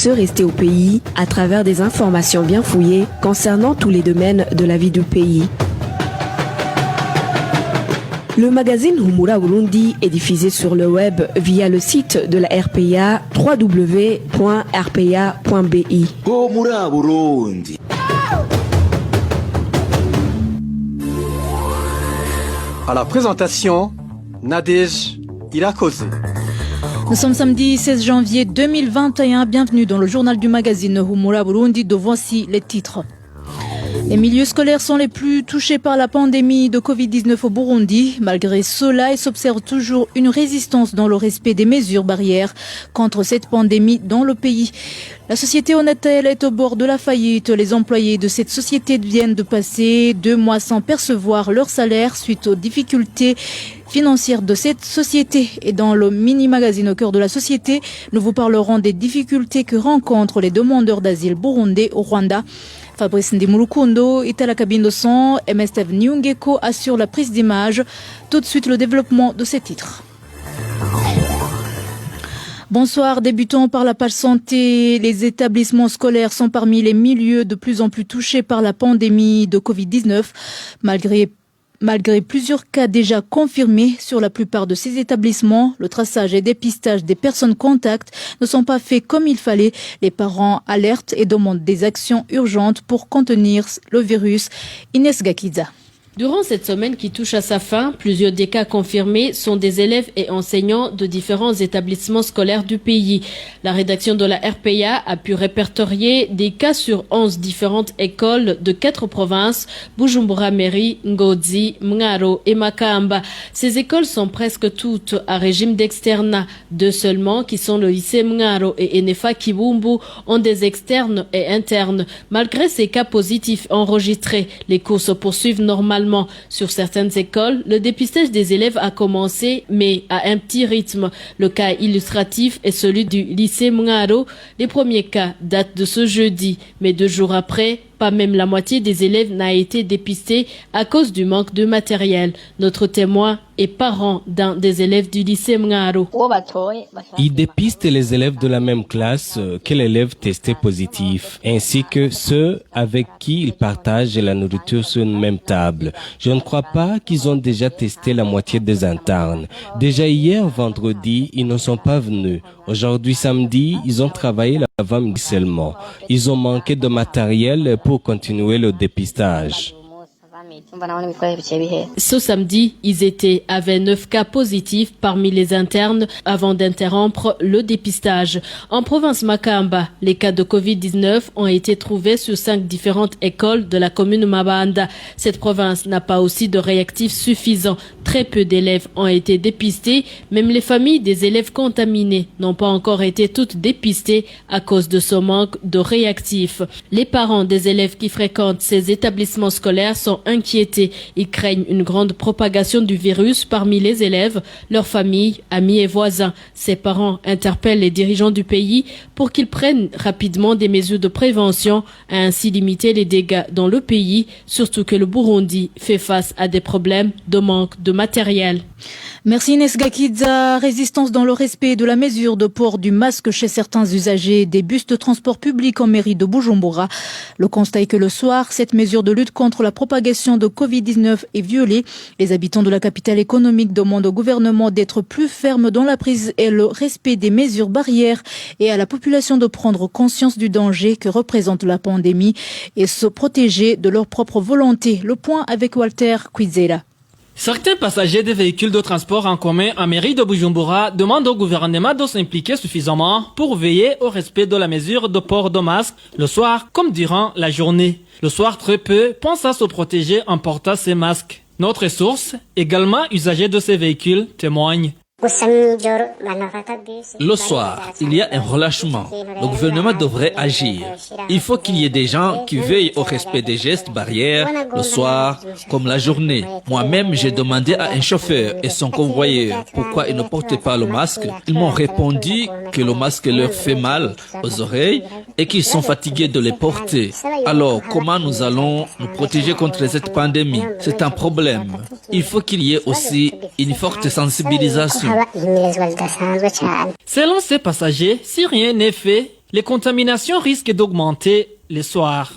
ceux restés au pays à travers des informations bien fouillées concernant tous les domaines de la vie du pays. Le magazine Humura Burundi est diffusé sur le web via le site de la RPA www.rpa.bi. Humura Burundi. À la présentation, Nadège Irakoze. Nous sommes samedi 16 janvier 2021. Bienvenue dans le journal du magazine Humura Burundi. De voici les titres. Les milieux scolaires sont les plus touchés par la pandémie de Covid-19 au Burundi. Malgré cela, il s'observe toujours une résistance dans le respect des mesures barrières contre cette pandémie dans le pays. La société Onatel est au bord de la faillite. Les employés de cette société viennent de passer 2 mois sans percevoir leur salaire suite aux difficultés financières de cette société. Et dans le mini-magazine au cœur de la société, nous vous parlerons des difficultés que rencontrent les demandeurs d'asile burundais au Rwanda. Fabrice Ndimurukundo est à la cabine de son. MSF Nyungeko assure la prise d'image. Tout de suite, le développement de ces titres. Bonsoir, débutons par la page santé. Les établissements scolaires sont parmi les milieux de plus en plus touchés par la pandémie de Covid-19. Malgré plusieurs cas déjà confirmés sur la plupart de ces établissements, le traçage et dépistage des personnes contacts ne sont pas faits comme il fallait. Les parents alertent et demandent des actions urgentes pour contenir le virus. Inès Gakiza. Durant cette semaine qui touche à sa fin, plusieurs des cas confirmés sont des élèves et enseignants de différents établissements scolaires du pays. La rédaction de la RPA a pu répertorier des cas sur 11 différentes écoles de 4 provinces, Bujumbura Meri, Ngozi, Mngaro et Makamba. Ces écoles sont presque toutes à régime d'externat. 2 seulement, qui sont le lycée Mngaro et Enefa Kibumbu, ont des externes et internes. Malgré ces cas positifs enregistrés, les cours se poursuivent normalement. Sur certaines écoles, le dépistage des élèves a commencé, mais à un petit rythme. Le cas illustratif est celui du lycée Mngaro. Les premiers cas datent de ce jeudi, mais 2 jours après, pas même la moitié des élèves n'a été dépisté à cause du manque de matériel. Notre témoin est parent d'un des élèves du lycée Mngaro. Ils dépistent les élèves de la même classe que l'élève testé positif, ainsi que ceux avec qui ils partagent la nourriture sur une même table. Je ne crois pas qu'ils ont déjà testé la moitié des internes. Déjà hier, vendredi, ils ne sont pas venus. Aujourd'hui, samedi, ils ont travaillé l'avant-midi seulement. Ils ont manqué de matériel pour continuer le dépistage. Ce samedi, ils étaient à 29 cas positifs parmi les internes avant d'interrompre le dépistage. En province Makamba, les cas de Covid-19 ont été trouvés sur 5 différentes écoles de la commune Mabanda. Cette province n'a pas aussi de réactifs suffisants. Très peu d'élèves ont été dépistés. Même les familles des élèves contaminés n'ont pas encore été toutes dépistées à cause de ce manque de réactifs. Les parents des élèves qui fréquentent ces établissements scolaires sont inquiétés. Ils craignent une grande propagation du virus parmi les élèves, leurs familles, amis et voisins. Ces parents interpellent les dirigeants du pays pour qu'ils prennent rapidement des mesures de prévention à ainsi limiter les dégâts dans le pays, surtout que le Burundi fait face à des problèmes de manque de matériel. Merci Inès Gakiza. Résistance dans le respect de la mesure de port du masque chez certains usagers des bus de transport public en mairie de Bujumbura. Le constat est que le soir, cette mesure de lutte contre la propagation de Covid-19 est violée. Les habitants de la capitale économique demandent au gouvernement d'être plus ferme dans la prise et le respect des mesures barrières et à la population de prendre conscience du danger que représente la pandémie et se protéger de leur propre volonté. Le point avec Walter Quizera. Certains passagers des véhicules de transport en commun en mairie de Bujumbura demandent au gouvernement de s'impliquer suffisamment pour veiller au respect de la mesure de port de masque le soir comme durant la journée. Le soir, très peu pensent à se protéger en portant ces masques. Notre source, également usagers de ces véhicules, témoigne. Le soir, il y a un relâchement. Le gouvernement devrait agir. Il faut qu'il y ait des gens qui veillent au respect des gestes barrières le soir comme la journée. Moi-même, j'ai demandé à un chauffeur et son convoyeur pourquoi ils ne portaient pas le masque. Ils m'ont répondu que le masque leur fait mal aux oreilles et qu'ils sont fatigués de les porter. Alors, comment nous allons nous protéger contre cette pandémie? C'est un problème. Il faut qu'il y ait aussi une forte sensibilisation. Selon ces passagers, si rien n'est fait, les contaminations risquent d'augmenter les soirs.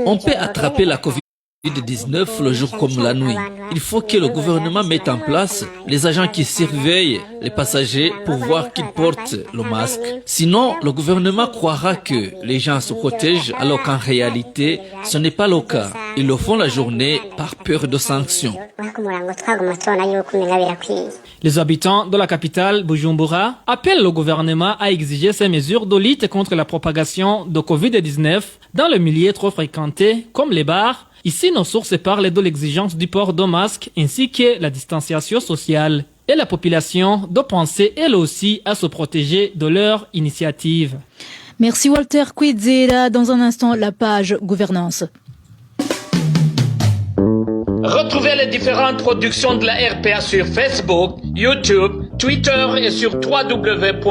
On peut attraper la Covid-19 le jour comme la nuit. Il faut que le gouvernement mette en place les agents qui surveillent les passagers pour voir qu'ils portent le masque. Sinon, le gouvernement croira que les gens se protègent alors qu'en réalité, ce n'est pas le cas. Ils le font la journée par peur de sanctions. Les habitants de la capitale, Bujumbura, appellent le gouvernement à exiger ces mesures de lutte contre la propagation de Covid-19 dans le milieu trop fréquenté, comme les bars. Ici, nos sources parlent de l'exigence du port de masque ainsi que la distanciation sociale. Et la population doit penser elle aussi à se protéger de leur initiative. Merci Walter Kwizera. Dans un instant, la page gouvernance. Retrouvez les différentes productions de la RPA sur Facebook, YouTube, Twitter et sur www.rpa.bi.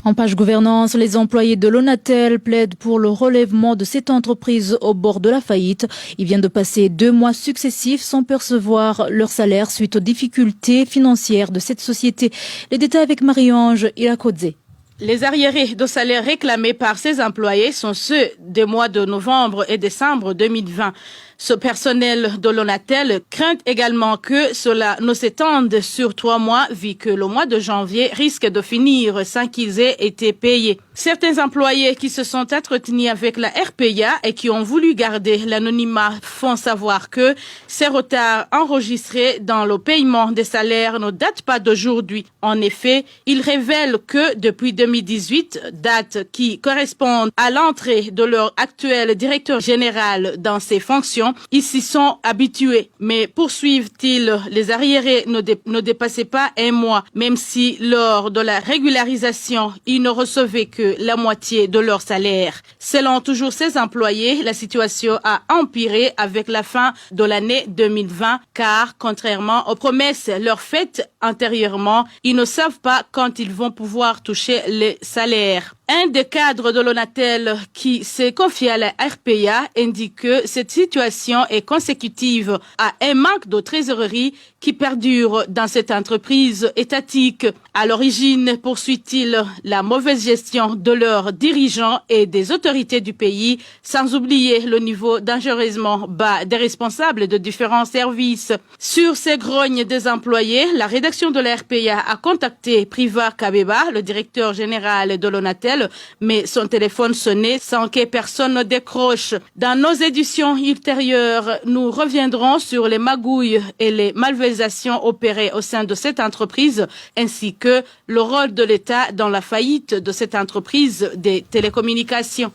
En page gouvernance, les employés de l'Onatel plaident pour le relèvement de cette entreprise au bord de la faillite. Ils viennent de passer 2 mois successifs sans percevoir leur salaire suite aux difficultés financières de cette société. Les détails avec Marie-Ange Irakodze. Les arriérés de salaire réclamés par ces employés sont ceux des mois de novembre et décembre 2020. Ce personnel de l'Onatel craint également que cela ne s'étende sur 3 mois, vu que le mois de janvier risque de finir sans qu'ils aient été payés. Certains employés qui se sont entretenus avec la RPA et qui ont voulu garder l'anonymat font savoir que ces retards enregistrés dans le paiement des salaires ne datent pas d'aujourd'hui. En effet, ils révèlent que depuis 2018, date qui correspond à l'entrée de leur actuel directeur général dans ses fonctions, ils s'y sont habitués. Mais poursuivent-ils, les arriérés ne dépassaient pas 1 mois, même si lors de la régularisation, ils ne recevaient que la moitié de leur salaire. Selon toujours ces employés, la situation a empiré avec la fin de l'année 2020, car contrairement aux promesses leur faites antérieurement, ils ne savent pas quand ils vont pouvoir toucher les salaires. Un des cadres de l'Onatel qui s'est confié à la RPA indique que cette situation est consécutive à un manque de trésorerie qui perdure dans cette entreprise étatique. À l'origine, poursuit-il, la mauvaise gestion de leurs dirigeants et des autorités du pays, sans oublier le niveau dangereusement bas des responsables de différents services. Sur ces grognes des employés, la rédaction de la RPA a contacté Priva Kabeba, le directeur général de l'Onatel, mais son téléphone sonnait sans que personne ne décroche. Dans nos éditions ultérieures, nous reviendrons sur les magouilles et les malversations opérées au sein de cette entreprise, ainsi que le rôle de l'État dans la faillite de cette entreprise des télécommunications.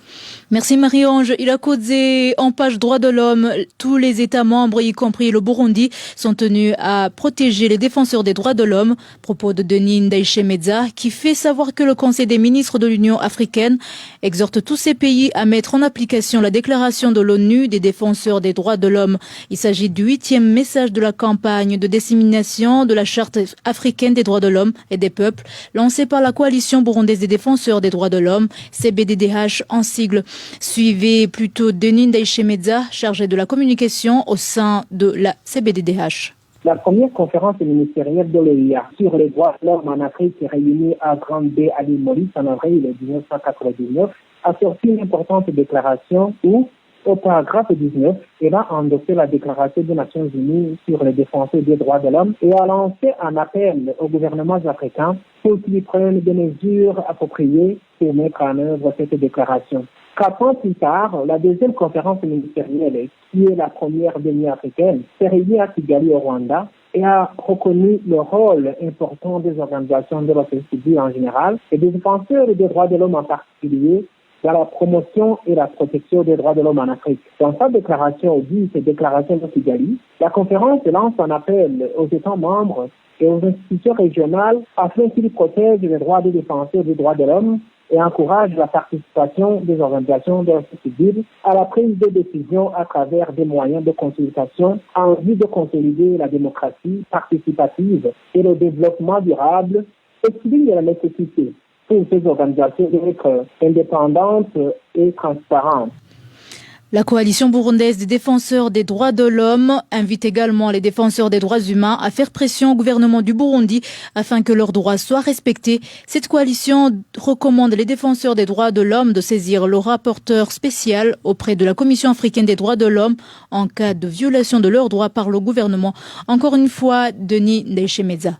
Merci Marie-Ange Irakodze. En page droits de l'homme, tous les États membres, y compris le Burundi, sont tenus à protéger les défenseurs des droits de l'homme. Propos de Denis Ndayishimiye, qui fait savoir que le Conseil des ministres de l'Union africaine exhorte tous ces pays à mettre en application la déclaration de l'ONU des défenseurs des droits de l'homme. Il s'agit du 8e message de la campagne de dissémination de la Charte africaine des droits de l'homme et des peuples, lancée par la coalition burundaise des défenseurs des droits de l'homme, CBDDH en sigle. Suivez plutôt Denis Ndayishimiye, chargé de la communication au sein de la CBDDH. La première conférence ministérielle de l'OIA sur les droits de l'homme en Afrique réunie à Grande Bay à l'île Maurice en avril 1999 a sorti une importante déclaration où, au paragraphe 19, elle a endossé la déclaration des Nations Unies sur les défenseurs des droits de l'homme et a lancé un appel aux gouvernements africains pour qu'ils prennent des mesures appropriées pour mettre en œuvre cette déclaration. 4 ans plus tard, la deuxième conférence ministérielle, qui est la première de l'Union africaine, s'est réunie à Kigali au Rwanda et a reconnu le rôle important des organisations de la société civile en général et des défenseurs des droits de l'homme en particulier dans la promotion et la protection des droits de l'homme en Afrique. Dans sa déclaration, cette déclaration de Kigali, la conférence lance un appel aux États membres et aux institutions régionales afin qu'ils protègent les droits des défenseurs des droits de l'homme et encourage la participation des organisations de la société civile à la prise de décision à travers des moyens de consultation en vue de consolider la démocratie participative et le développement durable et souligne la nécessité pour ces organisations d'être indépendantes et transparentes. La coalition burundaise des défenseurs des droits de l'homme invite également les défenseurs des droits humains à faire pression au gouvernement du Burundi afin que leurs droits soient respectés. Cette coalition recommande les défenseurs des droits de l'homme de saisir le rapporteur spécial auprès de la Commission africaine des droits de l'homme en cas de violation de leurs droits par le gouvernement. Encore une fois, Denis Ndayishimiye.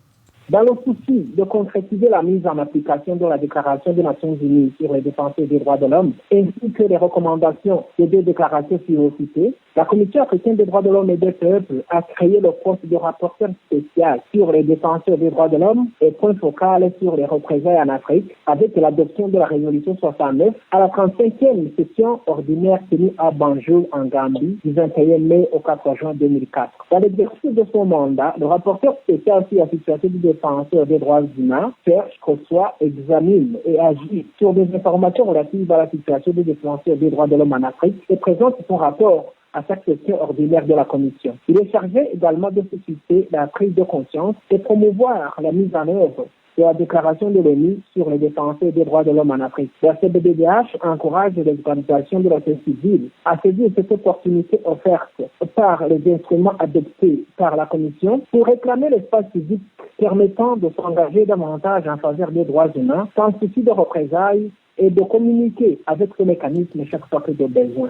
Dans le souci de concrétiser la mise en application de la Déclaration des Nations Unies sur les défenseurs des droits de l'homme, ainsi que les recommandations des deux déclarations citées, la Commission africaine des droits de l'homme et des peuples a créé le poste de rapporteur spécial sur les défenseurs des droits de l'homme et point focal sur les représailles en Afrique, avec l'adoption de la résolution 69 à la 35e session ordinaire tenue à Banjul, en Gambie, du 21 mai au 4 juin 2004. Dans l'exercice de son mandat, le rapporteur spécial sur la situation du défenseur des droits humains cherche, reçoit, examine et agit sur des informations relatives à la situation des défenseurs des droits de l'homme en Afrique et présente son rapport à chaque session ordinaire de la Commission. Il est chargé également de susciter la prise de conscience et promouvoir la mise en œuvre de la déclaration de l'ONU sur les défenseurs des droits de l'homme en Afrique. La CBDDH encourage les organisations de la société civile à saisir cette opportunité offerte par les instruments adoptés par la Commission pour réclamer l'espace physique permettant de s'engager davantage en faveur des droits humains sans souci de représailles et de communiquer avec ce mécanisme chaque fois que de besoin.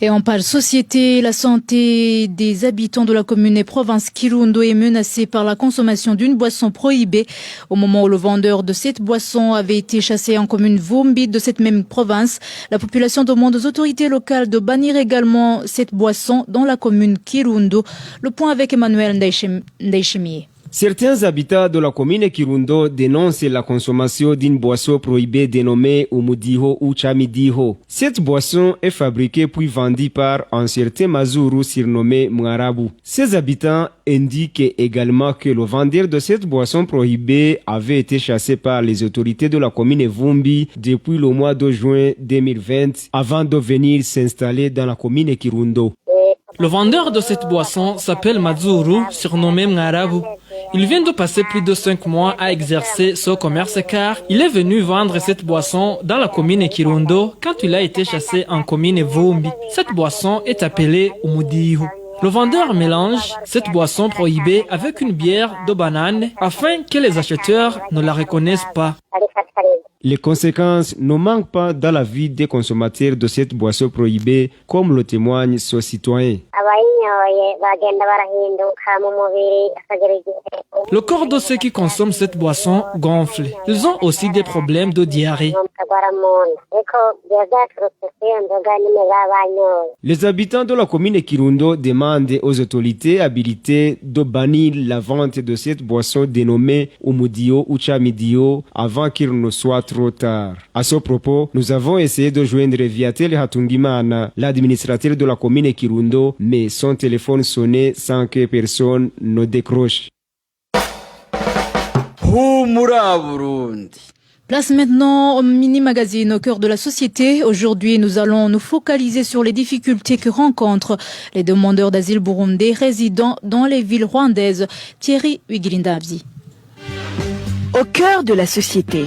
Et on parle société, la santé des habitants de la commune et province Kirundo est menacée par la consommation d'une boisson prohibée. Au moment où le vendeur de cette boisson avait été chassé en commune Vumbi de cette même province, la population demande aux autorités locales de bannir également cette boisson dans la commune Kirundo. Le point avec Emmanuel Ndayishimiye. Certains habitants de la commune Kirundo dénoncent la consommation d'une boisson prohibée dénommée Umudiho ou Chamidiho. Cette boisson est fabriquée puis vendue par un certain Mazuru surnommé Mwarabu. Ces habitants indiquent également que le vendeur de cette boisson prohibée avait été chassé par les autorités de la commune Vumbi depuis le mois de juin 2020 avant de venir s'installer dans la commune Kirundo. Le vendeur de cette boisson s'appelle Mazuru, surnommé Mwarabu. Il vient de passer plus de 5 mois à exercer ce commerce car il est venu vendre cette boisson dans la commune Kirundo quand il a été chassé en commune Vumbi. Cette boisson est appelée Umudihu. Le vendeur mélange cette boisson prohibée avec une bière de banane afin que les acheteurs ne la reconnaissent pas. Les conséquences ne manquent pas dans la vie des consommateurs de cette boisson prohibée, comme le témoigne ce citoyen. Le corps de ceux qui consomment cette boisson gonfle. Ils ont aussi des problèmes de diarrhée. Les habitants de la commune Kirundo demandent aux autorités habilitées de bannir la vente de cette boisson dénommée Umudio ou Chamidio avant qu'il ne soit trop tard. À ce propos, nous avons essayé de joindre Viatel Hatungimana, l'administrateur de la commune Kirundo, mais son téléphone sonnait sans que personne ne décroche. Place maintenant au mini-magazine au cœur de la société. Aujourd'hui, nous allons nous focaliser sur les difficultés que rencontrent les demandeurs d'asile burundais résidant dans les villes rwandaises. Thierry Wigirindabzi. Au cœur de la société.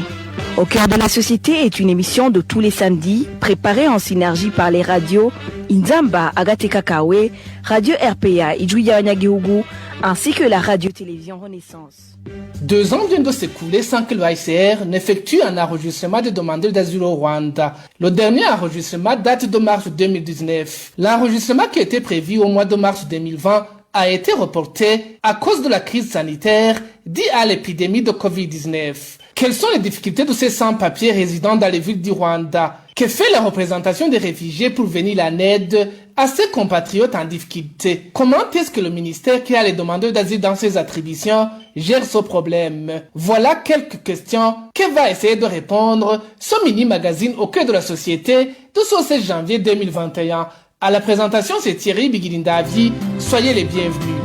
Au cœur de la société est une émission de tous les samedis, préparée en synergie par les radios Inzamba, Agatekakawe, Radio RPA, Ijuya Nyagihugu, ainsi que la radio-télévision Renaissance. 2 ans viennent de s'écouler sans que le HCR n'effectue un enregistrement de demandeurs d'asile au Rwanda. Le dernier enregistrement date de mars 2019. L'enregistrement qui était prévu au mois de mars 2020 a été reporté à cause de la crise sanitaire due à l'épidémie de Covid-19. Quelles sont les difficultés de ces sans-papiers résidant dans les villes du Rwanda? Que fait la représentation des réfugiés pour venir en aide à ses compatriotes en difficulté? Comment est-ce que le ministère qui a les demandeurs d'asile dans ses attributions gère ce problème? Voilà quelques questions que va essayer de répondre ce mini-magazine au cœur de la société de ce 16 janvier 2021. À la présentation, c'est Thierry Bigirindavyi. Soyez les bienvenus.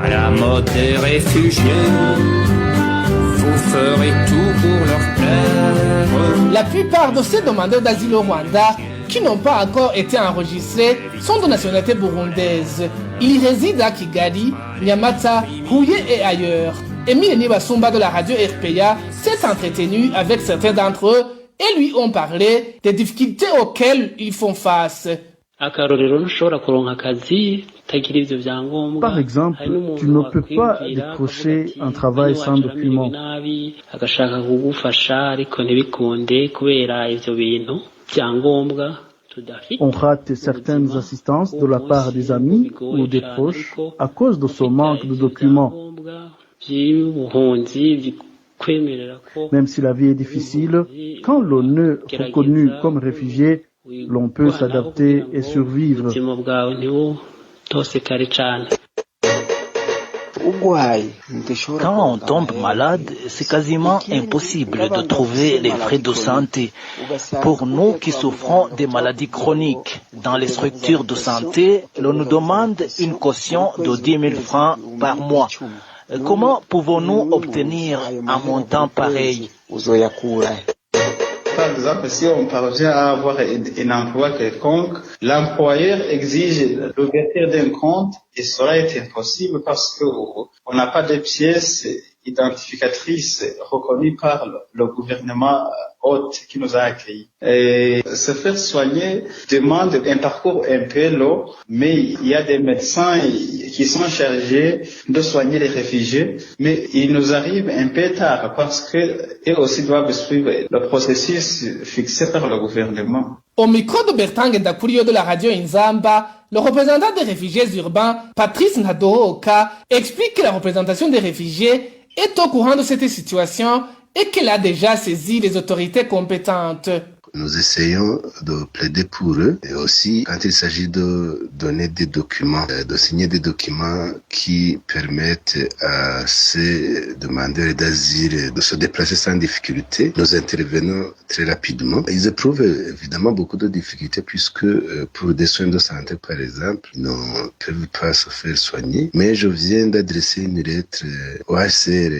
À la mode des réfugiés, vous ferez tout pour leur plaire. La plupart de ces demandeurs d'asile au Rwanda qui n'ont pas encore été enregistrés sont de nationalité burundaise. Ils résident à Kigali, Nyamata, Huye et ailleurs. Emile Nibasumba de la radio RPA s'est entretenu avec certains d'entre eux et lui ont parlé des difficultés auxquelles ils font face. Par exemple, tu ne peux pas décrocher un travail sans document. On rate certaines assistances de la part des amis ou des proches à cause de ce manque de documents. Même si la vie est difficile, quand l'on est reconnu comme réfugié, l'on peut s'adapter et survivre. Quand on tombe malade, c'est quasiment impossible de trouver les frais de santé. Pour nous qui souffrons des maladies chroniques, dans les structures de santé, l'on nous demande une caution de 10 000 francs par mois. Comment pouvons-nous obtenir un montant pareil? Par exemple, si on parvient à avoir un emploi quelconque, l'employeur exige l'ouverture d'un compte et cela est impossible parce qu'on n'a pas de pièces identificatrices reconnues par le gouvernement hôte qui nous a accueillis. Et se faire soigner demande un parcours un peu long, mais il y a des médecins qui sont chargés de soigner les réfugiés, mais il nous arrive un peu tard parce qu'eux aussi doivent suivre le processus fixé par le gouvernement. Au micro de Bertrand Ngendakurio de la radio Inzamba, le représentant des réfugiés urbains, Patrice Nadooka, explique que la représentation des réfugiés est au courant de cette situation et qu'elle a déjà saisi les autorités compétentes. Nous essayons de plaider pour eux et aussi quand il s'agit de donner des documents, de signer des documents qui permettent à ces demandeurs d'asile de se déplacer sans difficulté. Nous intervenons très rapidement. Ils éprouvent évidemment beaucoup de difficultés puisque pour des soins de santé par exemple, ils ne peuvent pas se faire soigner. Mais je viens d'adresser une lettre au HCR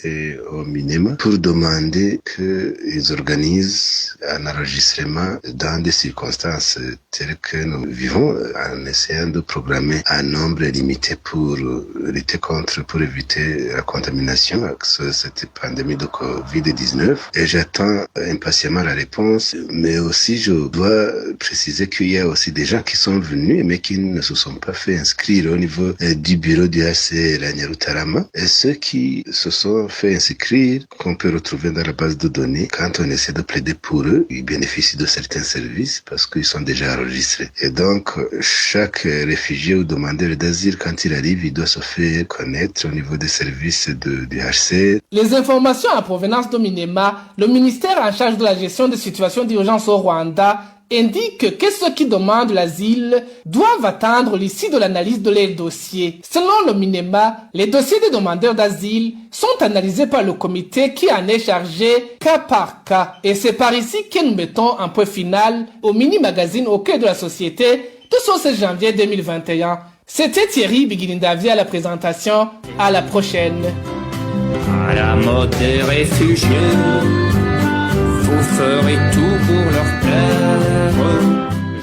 et au MINEMA pour demander qu'ils organisent un enregistrement dans des circonstances telles que nous vivons en essayant de programmer un nombre limité pour lutter pour éviter la contamination avec cette pandémie de Covid-19. Et j'attends impatiemment la réponse, mais aussi je dois préciser qu'il y a aussi des gens qui sont venus mais qui ne se sont pas fait inscrire au niveau du bureau du HCR à Nyarutarama. Et ceux qui se sont fait inscrire, qu'on peut retrouver dans la base de données, quand on essaie de plaider pour eux, ils bénéficient de certains services parce qu'ils sont déjà enregistrés. Et donc, chaque réfugié ou demandeur d'asile, quand il arrive, il doit se faire connaître au niveau des services du HCR. Les informations en provenance de MINEMA, le ministère en charge de la gestion des situations d'urgence au Rwanda, indique que ceux qui demandent l'asile doivent attendre l'issue de l'analyse de leur dossier. Selon le MINEMA, les dossiers des demandeurs d'asile sont analysés par le comité qui en est chargé cas par cas. Et c'est par ici que nous mettons un point final au mini-magazine au cœur de la société de ce 16 janvier 2021. C'était Thierry Bigilindavi à la présentation. À la prochaine. À la mode des réfugiés, vous ferez tout pour leur plaire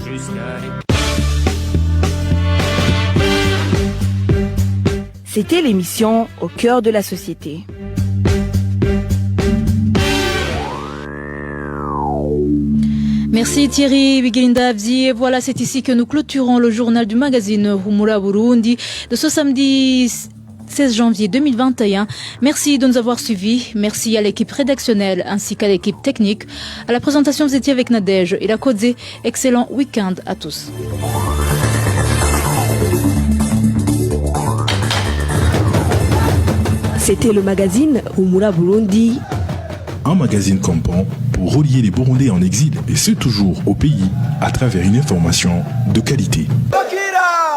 jusqu'à... C'était l'émission Au cœur de la société. Merci Thierry Bigilindavi. Et voilà, c'est ici que nous clôturons le journal du magazine Humura Burundi de ce samedi 16 janvier 2021. Merci de nous avoir suivis. Merci à l'équipe rédactionnelle ainsi qu'à l'équipe technique. À la présentation, vous étiez avec Nadège et la Kodze. Excellent week-end à tous. C'était le magazine Humura Burundi. Un magazine comprend pour relier les Burundais en exil et ce toujours au pays à travers une information de qualité. Bakira!